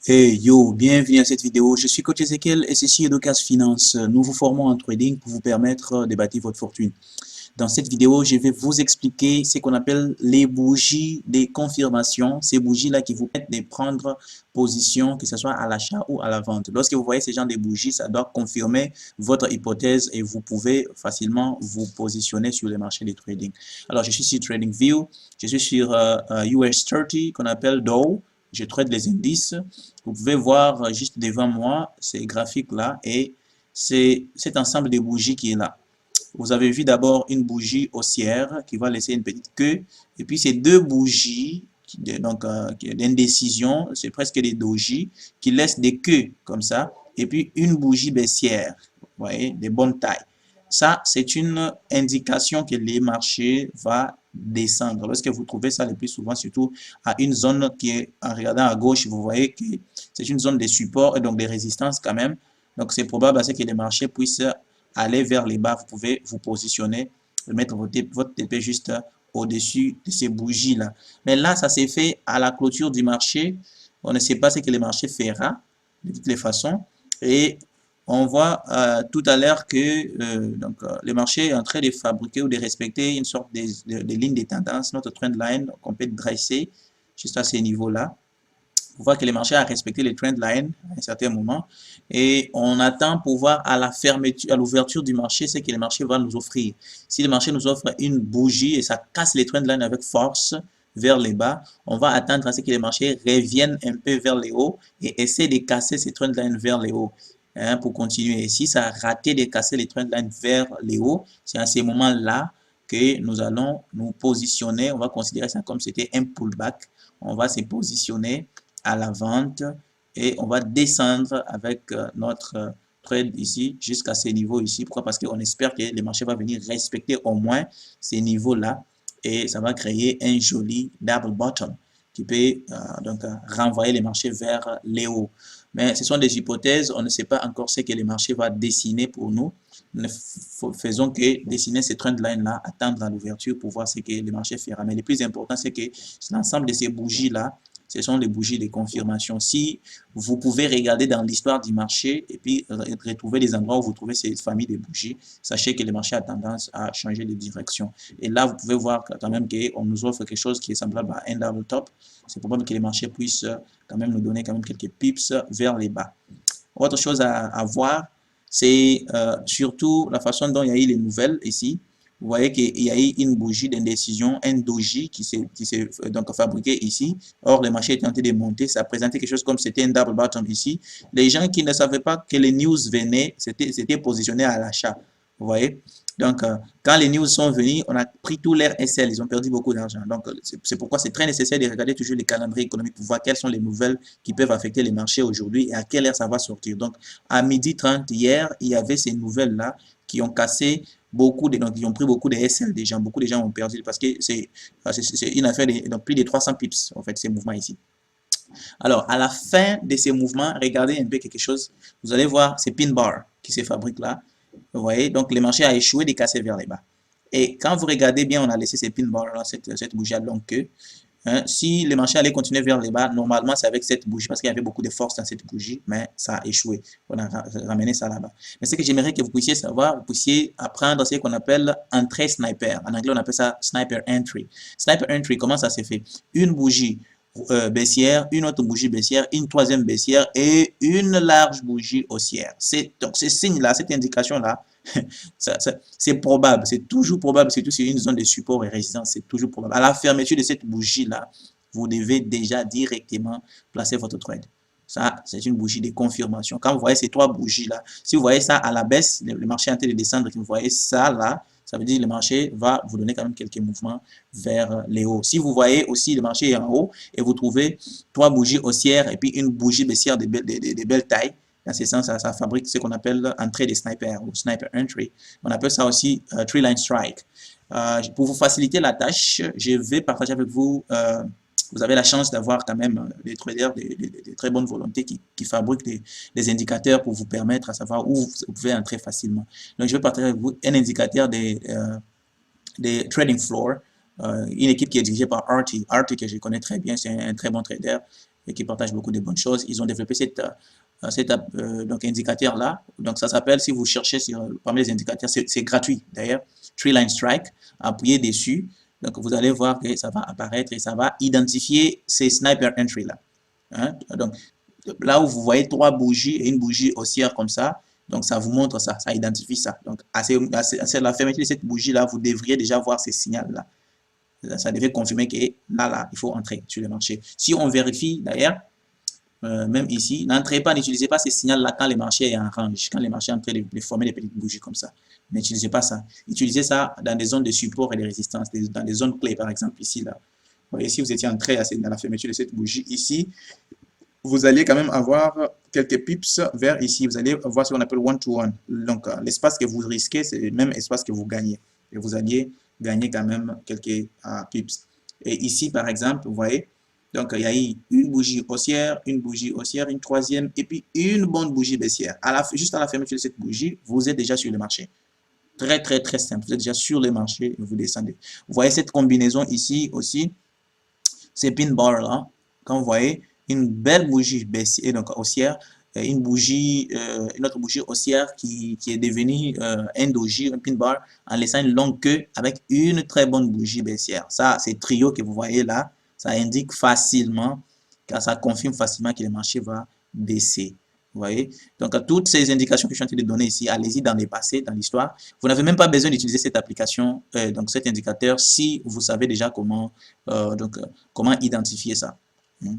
Hey yo, bienvenue à cette vidéo. Je suis coach Ezekiel et ceci est Docas Finance. Nous vous formons en trading pour vous permettre de bâtir votre fortune. Dans cette vidéo, je vais vous expliquer ce qu'on appelle les bougies de confirmation. Ces bougies-là qui vous permettent de prendre position, que ce soit à l'achat ou à la vente. Lorsque vous voyez ce genre de bougies, ça doit confirmer votre hypothèse et vous pouvez facilement vous positionner sur les marchés de trading. Alors, je suis sur TradingView, je suis sur US 30 qu'on appelle Dow. Je trade les indices. Vous pouvez voir juste devant moi ces graphiques-là et c'est cet ensemble de bougies qui est là. Vous avez vu d'abord une bougie haussière qui va laisser une petite queue. Et puis ces deux bougies d'indécision, c'est presque des dojis qui laissent des queues comme ça. Et puis une bougie baissière, vous voyez, des bonnes tailles. Ça, c'est une indication que les marchés vont descendre. Lorsque vous trouvez ça le plus souvent, surtout à une zone qui est, en regardant à gauche, vous voyez que c'est une zone de support et donc de résistance quand même. Donc c'est probable à ce que les marchés puissent aller vers les bas. Vous pouvez vous positionner, mettre votre TP juste au-dessus de ces bougies-là. Mais là, ça s'est fait à la clôture du marché. On ne sait pas ce que le marché fera de toutes les façons. Et on voit tout à l'heure que le marché est en train de fabriquer ou de respecter une sorte de ligne de tendance, notre trendline qu'on peut dresser juste à ces niveaux-là. On voit que le marché a respecté les trend lines à un certain moment et on attend pour voir à la fermeture, à l'ouverture du marché, ce que le marché va nous offrir. Si le marché nous offre une bougie et ça casse les trend lines avec force vers les bas, on va attendre à ce que les marchés reviennent un peu vers les hauts et essayer de casser ces trend lines vers les hauts. Pour continuer. Et si ça a raté de casser les trend lines vers les hauts, c'est à ces moments-là que nous allons nous positionner. On va considérer ça comme c'était un pullback. On va se positionner à la vente et on va descendre avec notre trade ici jusqu'à ces niveaux ici. Pourquoi? Parce qu'on espère que le marché va venir respecter au moins ces niveaux-là et ça va créer un joli double bottom qui peut renvoyer les marchés vers les hauts. Mais ce sont des hypothèses, on ne sait pas encore ce que le marché va dessiner pour nous. Nous ne faisons que dessiner ces trend lines-là, attendre à l'ouverture pour voir ce que le marché fera. Mais le plus important, c'est que l'ensemble de ces bougies-là, ce sont les bougies de confirmation. Si vous pouvez regarder dans l'histoire du marché et puis retrouver les endroits où vous trouvez ces familles de bougies, sachez que le marché a tendance à changer de direction. Et là, vous pouvez voir quand même qu'on nous offre quelque chose qui est semblable à un double top. C'est probable que les marchés puissent quand même nous donner quand même quelques pips vers les bas. Autre chose à voir, c'est surtout la façon dont il y a eu les nouvelles ici. Vous voyez qu'il y a eu une bougie d'indécision, un doji qui s'est donc fabriqué ici. Or, le marché est en train de monter. Ça présentait quelque chose comme c'était un double bottom ici. Les gens qui ne savaient pas que les news venaient, c'était positionné à l'achat. Vous voyez? Donc, quand les news sont venus, on a pris tout l'air SL. Ils ont perdu beaucoup d'argent. Donc, c'est pourquoi c'est très nécessaire de regarder toujours les calendriers économiques pour voir quelles sont les nouvelles qui peuvent affecter les marchés aujourd'hui et à quelle heure ça va sortir. Donc, à 12h30 hier, il y avait ces nouvelles-là qui ont cassé beaucoup de, donc ils ont pris beaucoup de SL des gens, beaucoup de gens ont perdu parce que c'est une affaire de donc plus de 300 pips en fait ces mouvements ici. Alors à la fin de ces mouvements, regardez un peu quelque chose, vous allez voir ces pin bars qui se fabriquent là, vous voyez, donc le marché a échoué de casser vers les bas. Et quand vous regardez bien, on a laissé ces pin bars là, cette bougie à longue queue. Hein, si le marché allait continuer vers les bas, normalement c'est avec cette bougie parce qu'il y avait beaucoup de force dans cette bougie, mais ça a échoué. On a ramené ça là-bas. Mais ce que j'aimerais que vous puissiez savoir, vous puissiez apprendre ce qu'on appelle entrée sniper. En anglais, on appelle ça sniper entry. Sniper entry, comment ça s'est fait? Une bougie baissière, une autre bougie baissière, une troisième baissière et une large bougie haussière. Donc ces signes-là, cette indication-là, c'est probable, c'est toujours probable, surtout sur une zone de support et résistance, c'est toujours probable. À la fermeture de cette bougie-là, vous devez déjà directement placer votre trade. Ça, c'est une bougie de confirmation. Quand vous voyez ces trois bougies-là, si vous voyez ça à la baisse, le marché est en train de descendre, et vous voyez ça là, ça veut dire que le marché va vous donner quand même quelques mouvements vers les hauts. Si vous voyez aussi le marché est en haut et vous trouvez trois bougies haussières et puis une bougie baissière de belle taille, dans ce sens, ça fabrique ce qu'on appelle entrée des snipers ou sniper entry. On appelle ça aussi three line strike. Pour vous faciliter la tâche, je vais partager avec vous. Vous avez la chance d'avoir quand même des traders de très bonne volonté qui fabriquent des indicateurs pour vous permettre à savoir où vous pouvez entrer facilement. Donc, je vais partager avec vous un indicateur des trading floor, une équipe qui est dirigée par Artie. Artie que je connais très bien, c'est un très bon trader. et qui partagent beaucoup de bonnes choses. Ils ont développé donc indicateur là. Donc ça s'appelle, si vous cherchez parmi les indicateurs, c'est gratuit d'ailleurs, Three Line Strike. Appuyez dessus. Donc vous allez voir que ça va apparaître et ça va identifier ces sniper entry là. Hein? Donc là où vous voyez 3 bougies et une bougie haussière comme ça, donc ça vous montre ça, ça identifie ça. Donc à la fermeture de cette bougie là, vous devriez déjà voir ces signaux là. Ça devait confirmer que là, il faut entrer sur le marché. Si on vérifie d'ailleurs, même ici, n'entrez pas, n'utilisez pas ces signaux-là quand le marché est en range, quand le marché est en train de former des petites bougies comme ça. N'utilisez pas ça. Utilisez ça dans des zones de support et de résistance, dans des zones clés, par exemple, ici, là. Vous voyez, si vous étiez entré dans la fermeture de cette bougie ici, vous allez quand même avoir quelques pips vers ici. Vous allez voir ce qu'on appelle one-to-one. Donc, l'espace que vous risquez, c'est le même espace que vous gagnez. Et vous alliez gagner quand même quelques pips. Et ici, par exemple, vous voyez, donc il y a eu une bougie haussière, une troisième, et puis une bonne bougie baissière. Juste à la fermeture de cette bougie, vous êtes déjà sur le marché. Très, très, très simple. Vous êtes déjà sur le marché et vous descendez. Vous voyez cette combinaison ici aussi, ces pin bar là, quand vous voyez, une belle bougie baissière, donc haussière, une autre bougie haussière qui est devenue un doji, un pin bar, en laissant une longue queue avec une très bonne bougie baissière. Ça, c'est trio que vous voyez là, ça indique facilement, car ça confirme facilement que le marché va baisser. Vous voyez? Donc, toutes ces indications que je suis en train de donner ici, allez-y dans les passés, dans l'histoire. Vous n'avez même pas besoin d'utiliser cette application, donc cet indicateur, si vous savez déjà comment identifier ça.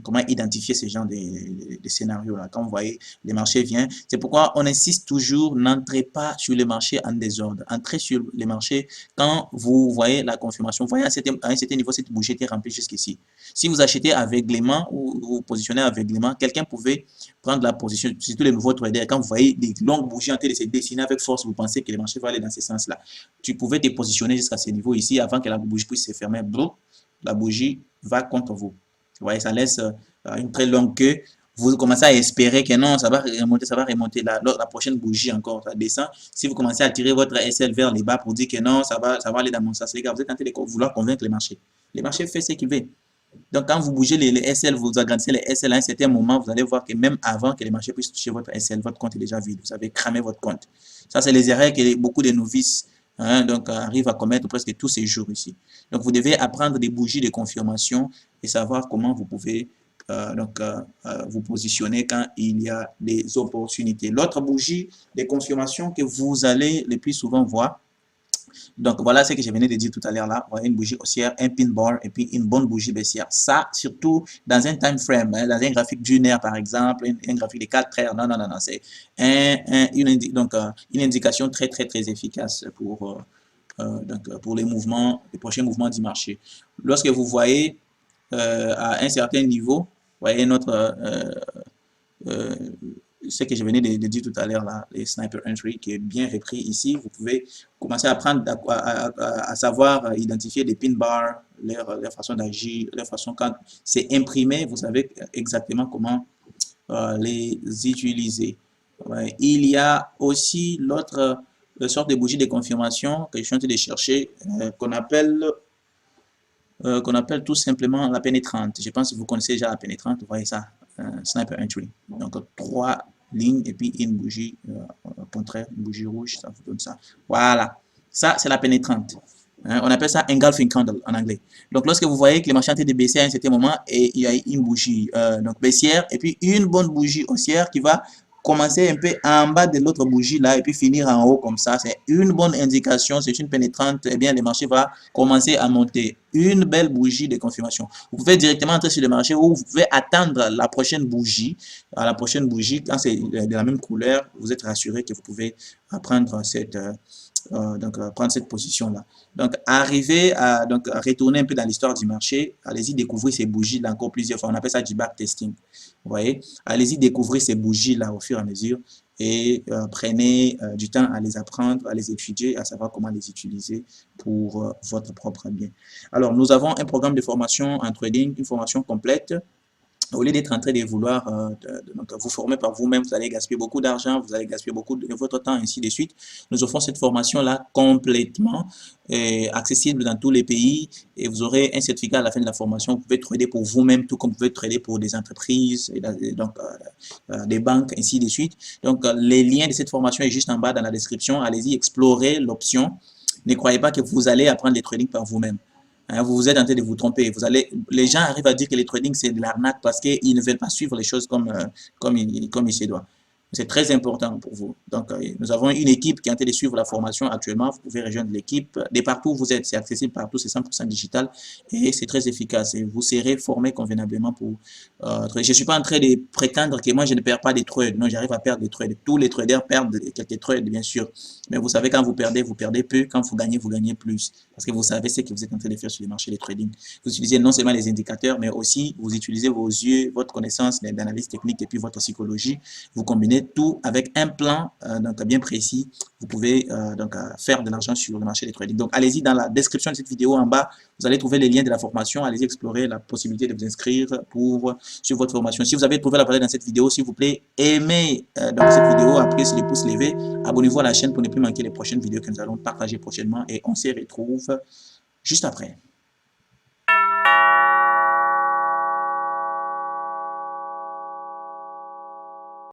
Comment identifier ce genre de scénario-là. Quand vous voyez, les marchés viennent. C'est pourquoi on insiste toujours, n'entrez pas sur les marchés en désordre. Entrez sur les marchés quand vous voyez la confirmation. Vous voyez, à un certain niveau, cette bougie était remplie jusqu'ici. Si vous achetez aveuglément ou vous positionnez aveuglément, quelqu'un pouvait prendre la position, surtout les nouveaux traders. Quand vous voyez des longues bougies en train de se dessiner avec force, vous pensez que les marchés vont aller dans ce sens-là. Tu pouvais te positionner jusqu'à ce niveau ici avant que la bougie puisse se fermer. Boum, la bougie va contre vous. Vous voyez, ça laisse une très longue queue. Vous commencez à espérer que non, ça va remonter la prochaine bougie encore, ça descend. Si vous commencez à tirer votre SL vers les bas pour dire que non, ça va aller dans mon sens, les gars, vous êtes en train de vouloir convaincre les marchés. Les marchés font ce qu'ils veulent. Donc, quand vous bougez les SL, vous agrandissez les SL à un certain moment, vous allez voir que même avant que les marchés puissent toucher votre SL, votre compte est déjà vide. Vous avez cramé votre compte. Ça, c'est les erreurs que beaucoup de novices arrivent à commettre presque tous ces jours ici. Donc, vous devez apprendre des bougies de confirmation et savoir comment vous pouvez vous positionner quand il y a des opportunités. L'autre bougie de confirmation que vous allez le plus souvent voir, donc voilà ce que je venais de dire tout à l'heure là, voilà une bougie haussière, un pin bar et puis une bonne bougie baissière. Ça, surtout dans un time frame, dans un graphique d'une heure par exemple, un graphique de 4 heures, non, c'est une indication très très très efficace pour les prochains mouvements du marché. Lorsque vous voyez à un certain niveau, vous voyez ce que je venais de dire tout à l'heure, là, les sniper entry, qui est bien repris ici. Vous pouvez commencer à apprendre à savoir identifier des pin bars, leur façon d'agir, leur façon, quand c'est imprimé, vous savez exactement comment les utiliser. Ouais. Il y a aussi l'autre sorte de bougie de confirmation que je suis en train de chercher, qu'on appelle tout simplement la pénétrante. Je pense que vous connaissez déjà la pénétrante, vous voyez ça, sniper entry. Donc 3 lignes et puis une bougie contraire, une bougie rouge, ça vous donne ça. Voilà, ça c'est la pénétrante. On appelle ça engulfing candle en anglais. Donc lorsque vous voyez que les marchés ont été baissés à un certain moment et il y a une bougie donc baissière et puis une bonne bougie haussière qui va commencer un peu en bas de l'autre bougie là et puis finir en haut comme ça, c'est une bonne indication, c'est une pénétrante, eh bien le marché va commencer à monter. Une belle bougie de confirmation. Vous pouvez directement entrer sur le marché ou vous pouvez attendre la prochaine bougie. À la prochaine bougie, quand c'est de la même couleur, vous êtes rassuré que vous pouvez prendre prendre cette position-là. Donc, arriver à retourner un peu dans l'histoire du marché, allez-y découvrir ces bougies-là encore plusieurs fois. On appelle ça du backtesting. Vous voyez, allez-y découvrir ces bougies-là au fur et à mesure et prenez du temps à les apprendre, à les étudier, à savoir comment les utiliser pour votre propre bien. Alors, nous avons un programme de formation en trading, une formation complète Au lieu d'être en train de vouloir donc, vous former par vous-même, vous allez gaspiller beaucoup d'argent, vous allez gaspiller beaucoup de votre temps, ainsi de suite. Nous offrons cette formation-là complètement accessible dans tous les pays et vous aurez un certificat à la fin de la formation. Vous pouvez trader pour vous-même, tout comme vous pouvez trader pour des entreprises, et donc des banques, ainsi de suite. Donc, les liens de cette formation est juste en bas dans la description. Allez-y, explorez l'option. Ne croyez pas que vous allez apprendre les trading par vous-même. Hein, vous êtes en train de vous tromper. Les gens arrivent à dire que le trading, c'est de l'arnaque parce qu'ils ne veulent pas suivre les choses comme il se doit. C'est très important pour vous. Donc, nous avons une équipe qui est en train de suivre la formation actuellement. Vous pouvez rejoindre l'équipe de partout où vous êtes. C'est accessible partout, c'est 100% digital et c'est très efficace. Et vous serez formé convenablement pour trader. Je ne suis pas en train de prétendre que moi, je ne perds pas des trades. Non, j'arrive à perdre des trades. Tous les traders perdent quelques trades, bien sûr. Mais vous savez, quand vous perdez peu. Quand vous gagnez plus. Parce que vous savez ce que vous êtes en train de faire sur les marchés de trading. Vous utilisez non seulement les indicateurs, mais aussi vous utilisez vos yeux, votre connaissance d'analyse technique et puis votre psychologie. Vous combinez tout avec un plan donc bien précis. Vous pouvez faire de l'argent sur le marché des trading. Donc, allez-y dans la description de cette vidéo en bas. Vous allez trouver les liens de la formation. Allez-y explorer la possibilité de vous inscrire sur votre formation. Si vous avez trouvé la valeur dans cette vidéo, s'il vous plaît, aimez donc cette vidéo, appuyez sur le pouce levé. Abonnez-vous à la chaîne pour ne plus manquer les prochaines vidéos que nous allons partager prochainement et on se retrouve juste après.